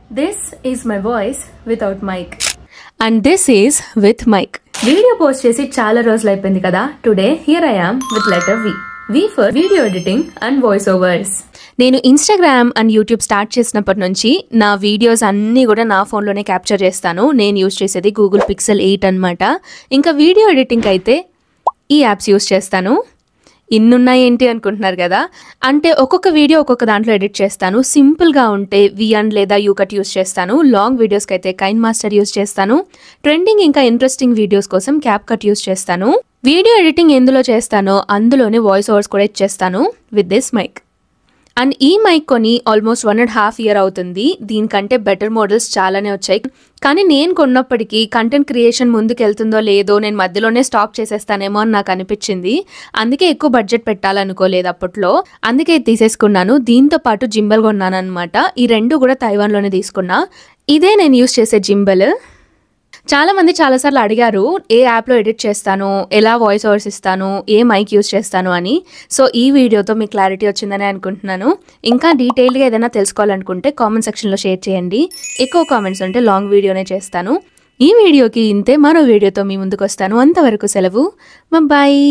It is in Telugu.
This is my voice without mic. And this is with mic. Video post చేసి చాలా రోజులు అయిపోయింది కదా. Today here I am with letter V. V for video editing and voice overs. నేను ఇన్స్టాగ్రామ్ అండ్ యూట్యూబ్ స్టార్ట్ చేసినప్పటి నుంచి నా వీడియోస్ అన్నీ కూడా నా ఫోన్లోనే క్యాప్చర్ చేస్తాను. నేను యూజ్ చేసేది గూగుల్ పిక్సెల్ 8 అనమాట. ఇంకా వీడియో ఎడిటింగ్ అయితే ఈ యాప్స్ యూజ్ చేస్తాను. ఇన్నున్నాయి ఏంటి అనుకుంటున్నారు కదా. అంటే ఒక్కొక్క వీడియో ఒక్కొక్క దాంట్లో ఎడిట్ చేస్తాను. సింపుల్గా ఉంటే విఎన్ లేదా యూకట్ యూజ్ చేస్తాను. లాంగ్ వీడియోస్కి అయితే కైన్ మాస్టర్ యూజ్ చేస్తాను. ట్రెండింగ్ ఇంకా ఇంట్రెస్టింగ్ వీడియోస్ కోసం క్యాప్కట్ యూజ్ చేస్తాను. వీడియో ఎడిటింగ్ ఎందులో చేస్తానో అందులోనే వాయిస్ ఓవర్స్ కూడా ఇచ్చేస్తాను విత్ దిస్ మైక్. అండ్ ఈ మైక్ కొని ఆల్మోస్ట్ 1.5 years అవుతుంది. దీనికంటే బెటర్ మోడల్స్ చాలానే వచ్చాయి. కానీ నేను కొన్నప్పటికీ కంటెంట్ క్రియేషన్ ముందుకు వెళ్తుందో లేదో, నేను మధ్యలోనే స్టాప్ చేసేస్తానేమో అని నాకు అనిపించింది. అందుకే ఎక్కువ బడ్జెట్ పెట్టాలనుకోలేదు అప్పట్లో. అందుకే తీసేసుకున్నాను. దీంతో పాటు జింబల్ కొన్నాను అనమాట. ఈ రెండు కూడా తైవాన్లోనే తీసుకున్నా. ఇదే నేను యూస్ చేసే జింబల్. చాలా మంది చాలాసార్లు అడిగారు ఏ యాప్లో ఎడిట్ చేస్తాను, ఎలా వాయిస్ ఓవర్స్ ఇస్తాను, ఏ మైక్ యూస్ చేస్తాను అని. సో ఈ వీడియోతో మీకు క్లారిటీ వచ్చిందని అనుకుంటున్నాను. ఇంకా డీటెయిల్గా ఏదైనా తెలుసుకోవాలనుకుంటే కామెంట్ సెక్షన్లో షేర్ చేయండి. ఎక్కువ కామెంట్స్ ఉంటే లాంగ్ వీడియోనే చేస్తాను. ఈ వీడియోకి ఇంతే. మరో వీడియోతో మీ ముందుకు వస్తాను. అంతవరకు సెలవు. బాయ్.